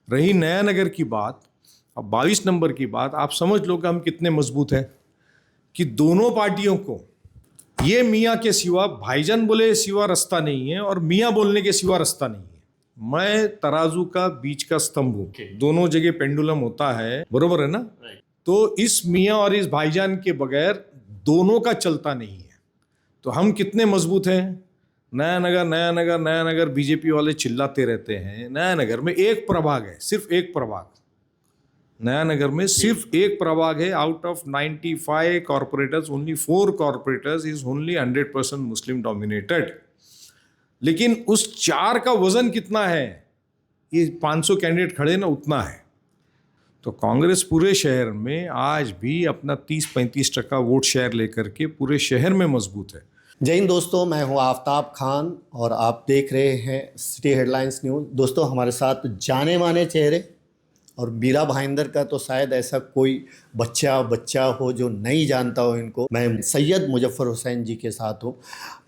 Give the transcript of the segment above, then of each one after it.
रही नया नगर की बात, अब 22 नंबर की बात, आप समझ लो कि हम कितने मजबूत हैं कि दोनों पार्टियों को ये मियाँ के सिवा, भाईजान बोले सिवा रास्ता नहीं है और मियाँ बोलने के सिवा रास्ता नहीं है। मैं तराजू का बीच का स्तंभ हूँ, दोनों जगह पेंडुलम होता है, बरोबर है ना? तो इस मियाँ और इस भाईजान के बगैर दोनों का चलता नहीं है। तो हम कितने मजबूत हैं? नया नगर नया नगर नया नगर बीजेपी वाले चिल्लाते रहते हैं। नया नगर में एक प्रभाग है, सिर्फ एक प्रभाग, नया नगर में सिर्फ एक प्रभाग है। Out of 95 corporators only 4 corporators is only 100% Muslim dominated. लेकिन उस 4 का वजन कितना है? ये 500 कैंडिडेट खड़े ना, उतना है। तो कांग्रेस पूरे शहर में आज भी अपना 30-35% वोट शेयर लेकर के पूरे शहर में मजबूत है। जय हिंद दोस्तों, मैं हूं आफ्ताब खान और आप देख रहे हैं सिटी हेडलाइंस न्यूज़। दोस्तों, हमारे साथ जाने माने चेहरे, और मीरा भाईंदर का तो शायद ऐसा कोई बच्चा हो जो नहीं जानता हो इनको। मैं सैयद मुजफ्फर हुसैन जी के साथ हूँ।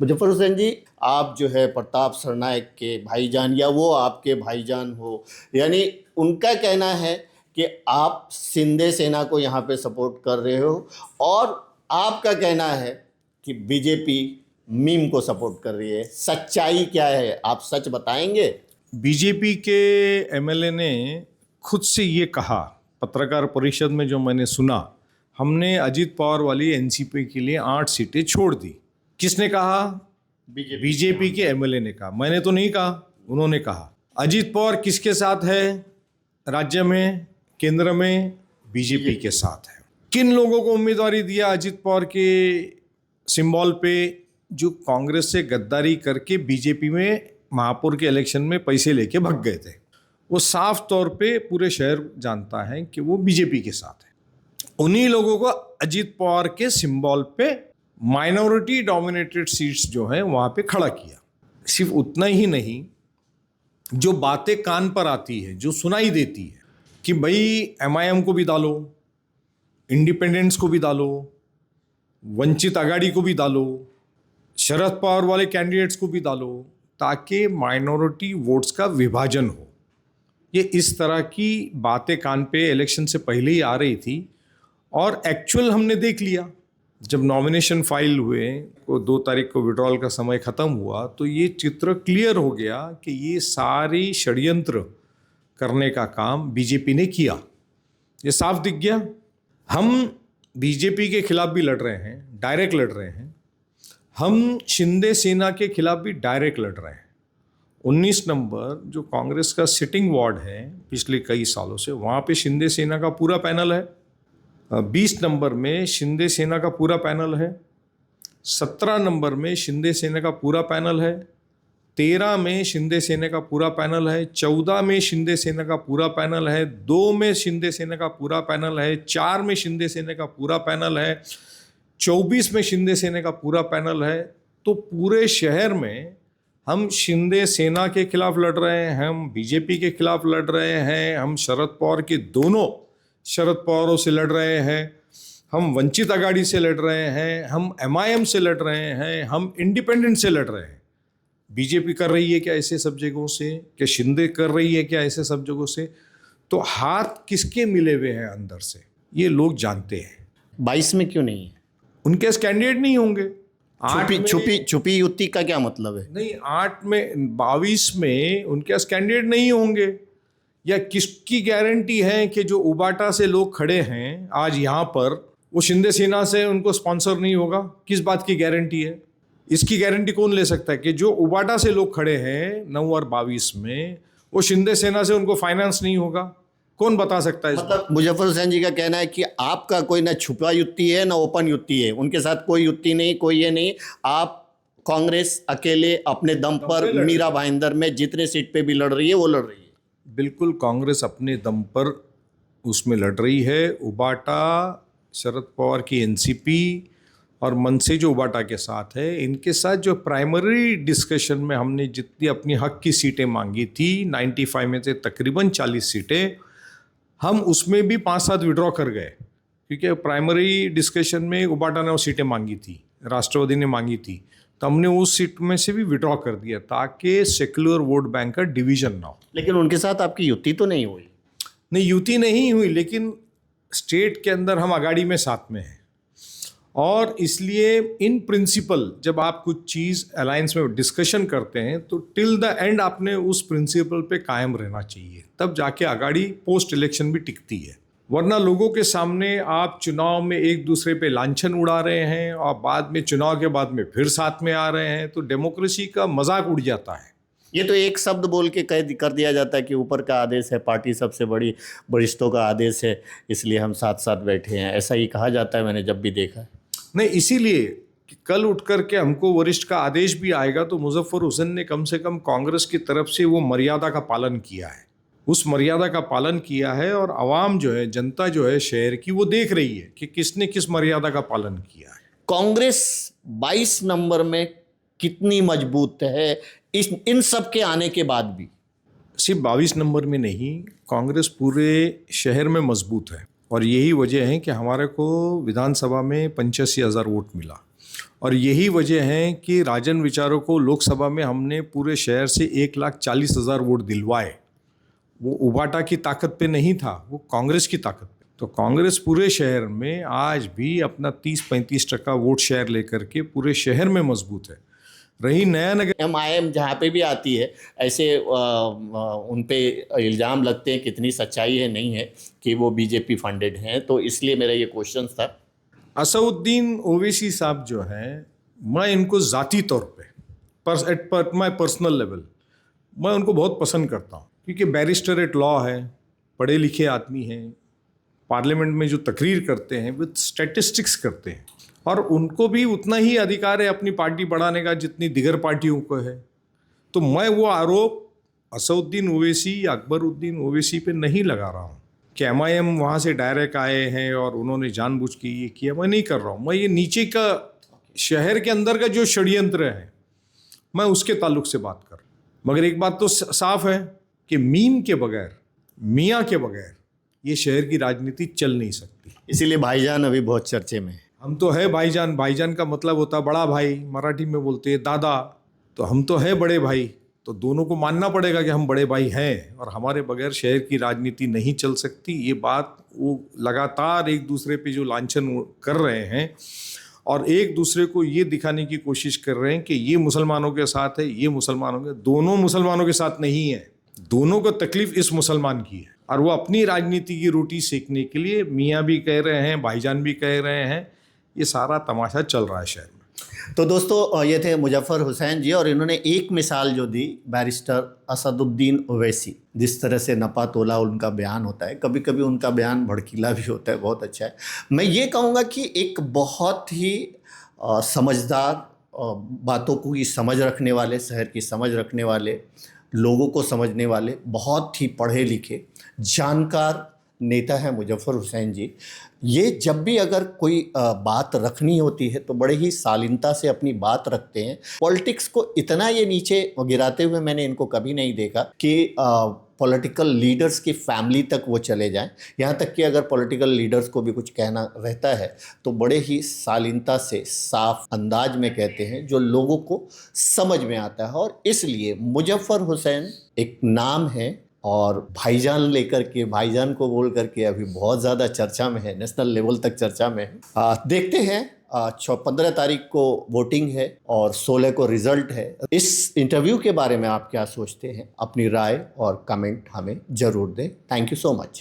मुजफ्फर हुसैन जी, आप जो है प्रताप सरनाइक के भाईजान, या वो आपके भाईजान हो, यानी उनका कहना है कि आप शिंदे सेना को यहाँ पे सपोर्ट कर रहे हो, और आपका कहना है कि बीजेपी मीम को सपोर्ट कर रही है। सच्चाई क्या है, आप सच बताएंगे? बीजेपी के एमएलए ने खुद से ये कहा पत्रकार परिषद में, जो मैंने सुना, हमने अजीत पवार वाली एनसीपी के लिए 8 सीटें छोड़ दी। किसने कहा? बीजेपी के एमएलए ने कहा, मैंने तो नहीं कहा, उन्होंने कहा। अजीत पवार किसके साथ है? राज्य में, केंद्र में बीजेपी के साथ है। किन लोगों को उम्मीदवारी दिया अजीत पवार के सिंबल पे? जो कांग्रेस से गद्दारी करके बीजेपी में महापौर के इलेक्शन में पैसे लेके भाग गए थे, वो साफ तौर पे पूरे शहर जानता है कि वो बीजेपी के साथ है। उन्हीं लोगों को अजीत पवार के सिंबल पे माइनॉरिटी डोमिनेटेड सीट्स जो है वहां पे खड़ा किया। सिर्फ उतना ही नहीं, जो बातें कान पर आती है, जो सुनाई देती है कि भाई एमआईएम को भी डालो, इंडिपेंडेंस को भी डालो, वंचित आघाड़ी को भी डालो, शरद पवार वाले कैंडिडेट्स को भी डालो, ताकि माइनॉरिटी वोट्स का विभाजन हो। ये इस तरह की बातें कान पे इलेक्शन से पहले ही आ रही थी, और एक्चुअल हमने देख लिया। जब नॉमिनेशन फाइल हुए, को 2 तारीख को विड्रॉल का समय ख़त्म हुआ, तो ये चित्र क्लियर हो गया कि ये सारी षड्यंत्र करने का काम बीजेपी ने किया। ये साफ दिख गया। हम बीजेपी के खिलाफ भी लड़ रहे हैं, डायरेक्ट लड़ रहे हैं। हम शिंदे सेना के खिलाफ भी डायरेक्ट लड़ रहे हैं। 19 नंबर जो कांग्रेस का सिटिंग वार्ड है पिछले कई सालों से, वहाँ पे शिंदे सेना का पूरा पैनल है। 20 नंबर में शिंदे सेना का पूरा पैनल है। 17 नंबर में शिंदे सेना का पूरा पैनल है। 13 में शिंदे सेना का पूरा पैनल है। 14 में शिंदे सेना का पूरा पैनल है। 2 में शिंदे सेना का पूरा पैनल है। 4 में शिंदे सेना का पूरा पैनल है। 24 में शिंदे सेना का पूरा पैनल है। तो पूरे शहर में हम शिंदे सेना के खिलाफ लड़ रहे हैं, हम बीजेपी के खिलाफ लड़ रहे हैं, हम शरद पवार के दोनों शरद पवारों से लड़ रहे हैं, हम वंचित आघाड़ी से लड़ रहे हैं, हम एमआईएम से लड़ रहे हैं, हम इंडिपेंडेंट से लड़ रहे हैं। बीजेपी कर रही है क्या ऐसे सब जगहों से? क्या शिंदे कर रही है क्या ऐसे सब जगहों से? तो हाथ किसके मिले हुए हैं अंदर से, ये लोग जानते हैं। 22 में क्यों नहीं है? उनके कैंडिडेट नहीं होंगे। छुपी युति का क्या मतलब है? नहीं, 8 में 22 में उनके पास कैंडिडेट नहीं होंगे। या किसकी गारंटी है कि जो उबाटा से लोग खड़े हैं आज यहाँ पर, वो शिंदे सेना से उनको स्पॉन्सर नहीं होगा? किस बात की गारंटी है? इसकी गारंटी कौन ले सकता है कि जो उबाटा से लोग खड़े हैं 9 और 22 में, वो शिंदे सेना से उनको फाइनेंस नहीं होगा? कौन बता सकता है? मतलब मुजफ्फर हुसैन जी का कहना है कि आपका कोई ना छुपा युति है ना ओपन युति है, उनके साथ कोई युति नहीं, कोई ये नहीं। आप कांग्रेस अकेले अपने दम पर मीरा भाईंदर में जितने सीट पे भी लड़ रही है वो लड़ रही है। बिल्कुल, कांग्रेस अपने दम पर उसमें लड़ रही है। उबाटा, शरद पवार की एनसीपी और मनसे जो उबाटा के साथ है, इनके साथ जो प्राइमरी डिस्कशन में हमने जितनी अपनी हक की सीटें मांगी थी, 95 में से तकरीबन 40 सीटें, हम उसमें भी 5-7 विड्रॉ कर गए, क्योंकि प्राइमरी डिस्कशन में उबाटा ने वो सीटें मांगी थी, राष्ट्रवादी ने मांगी थी, तो हमने उस सीट में से भी विड्रॉ कर दिया ताकि सेक्युलर वोट बैंक का डिवीजन ना हो। लेकिन उनके साथ आपकी युति तो नहीं हुई? नहीं, युति नहीं हुई, लेकिन स्टेट के अंदर हम अगाड़ी में साथ में हैं, और इसलिए इन प्रिंसिपल जब आप कुछ चीज़ अलायंस में डिस्कशन करते हैं तो टिल द एंड आपने उस प्रिंसिपल पे कायम रहना चाहिए, तब जाके अगाड़ी पोस्ट इलेक्शन भी टिकती है। वरना लोगों के सामने आप चुनाव में एक दूसरे पे लांछन उड़ा रहे हैं और बाद में चुनाव के बाद में फिर साथ में आ रहे हैं, तो डेमोक्रेसी का मजाक उड़ जाता है। ये तो एक शब्द बोल के कर दिया जाता है कि ऊपर का आदेश है, पार्टी सबसे बड़ी, वरिष्ठों का आदेश है, इसलिए हम साथ साथ बैठे हैं, ऐसा ही कहा जाता है, मैंने जब भी देखा है। नहीं, इसीलिए कि कल उठ करके हमको वरिष्ठ का आदेश भी आएगा तो मुजफ्फर हुसैन ने कम से कम कांग्रेस की तरफ से वो मर्यादा का पालन किया है, उस मर्यादा का पालन किया है, और आवाम जो है, जनता जो है शहर की, वो देख रही है कि किसने किस मर्यादा का पालन किया है। कांग्रेस 22 नंबर में कितनी मजबूत है इन सब के आने के बाद भी? सिर्फ 22 नंबर में नहीं, कांग्रेस पूरे शहर में मजबूत है, और यही वजह है कि हमारे को विधानसभा में 85,000 वोट मिला, और यही वजह है कि राजन विचारों को लोकसभा में हमने पूरे शहर से 1,40,000 वोट दिलवाए। वो उबाटा की ताकत पे नहीं था, वो कांग्रेस की ताकत पे। तो कांग्रेस पूरे शहर में आज भी अपना 30-35% वोट शेयर लेकर के पूरे शहर में मजबूत है। रही नया नगर, MIM जहाँ पे भी आती है ऐसे उन पे इल्ज़ाम लगते हैं, कितनी सच्चाई है नहीं है कि वो बीजेपी फंडेड हैं, तो इसलिए मेरा ये क्वेश्चन था। असउद्दीन ओवैसी साहब जो हैं, मैं इनको ज़ाती तौर पे एट माई पर्सनल लेवल मैं उनको बहुत पसंद करता हूँ, क्योंकि बैरिस्टर एट लॉ है, पढ़े लिखे आदमी हैं, पार्लियामेंट में जो तकरीर करते हैं विद स्टैटिस्टिक्स करते हैं, और उनको भी उतना ही अधिकार है अपनी पार्टी बढ़ाने का जितनी दिगर पार्टियों को है। तो मैं वो आरोप असउद्दीन ओवैसी या अकबरुद्दीन ओवैसी पे नहीं लगा रहा हूँ कि MIM वहाँ से डायरेक्ट आए हैं और उन्होंने जानबूझ के ये किया, मैं नहीं कर रहा हूँ। मैं ये नीचे का शहर के अंदर का जो षड्यंत्र है, मैं उसके ताल्लुक से बात कर रहा हूँ। मगर एक बात तो साफ है कि मीम के बगैर, मियाँ के बगैर ये शहर की राजनीति चल नहीं सकती। इसीलिए भाईजान अभी बहुत चर्चे में है। हम तो है भाईजान, भाईजान का मतलब होता है बड़ा भाई, मराठी में बोलते हैं दादा, तो हम तो है बड़े भाई, तो दोनों को मानना पड़ेगा कि हम बड़े भाई हैं, और हमारे बगैर शहर की राजनीति नहीं चल सकती। ये बात वो लगातार एक दूसरे पे जो लांछन कर रहे हैं और एक दूसरे को ये दिखाने की कोशिश कर रहे हैं कि ये मुसलमानों के साथ है, ये मुसलमानों के, दोनों मुसलमानों के साथ नहीं है, दोनों को तकलीफ इस मुसलमान की है, और वो अपनी राजनीति की रोटी सेकने के लिए मियाँ भी कह रहे हैं, भाईजान भी कह रहे हैं। ये सारा तमाशा चल रहा है शहर में। तो दोस्तों, ये थे मुजफ्फर हुसैन जी, और इन्होंने एक मिसाल जो दी, बैरिस्टर असदुद्दीन ओवैसी, जिस तरह से नपा तोला उनका बयान होता है, कभी कभी उनका बयान भड़कीला भी होता है, बहुत अच्छा है। मैं ये कहूँगा कि एक बहुत ही समझदार, बातों को की समझ रखने वाले, शहर की समझ रखने वाले, लोगों को समझने वाले, बहुत ही पढ़े लिखे जानकार नेता है मुजफ्फर हुसैन जी। ये जब भी अगर कोई बात रखनी होती है तो बड़े ही शालीनता से अपनी बात रखते हैं। पॉलिटिक्स को इतना ये नीचे गिराते हुए मैंने इनको कभी नहीं देखा कि पॉलिटिकल लीडर्स की फैमिली तक वो चले जाएं। यहाँ तक कि अगर पॉलिटिकल लीडर्स को भी कुछ कहना रहता है तो बड़े ही शालीनता से, साफ अंदाज में कहते हैं, जो लोगों को समझ में आता है। और इसलिए मुजफ्फर हुसैन एक नाम है, और भाईजान लेकर के, भाईजान को बोल करके अभी बहुत ज़्यादा चर्चा में है, नेशनल लेवल तक चर्चा में है। देखते हैं, 15 तारीख को वोटिंग है और 16 को रिजल्ट है। इस इंटरव्यू के बारे में आप क्या सोचते हैं? अपनी राय और कमेंट हमें ज़रूर दें। Thank you so much.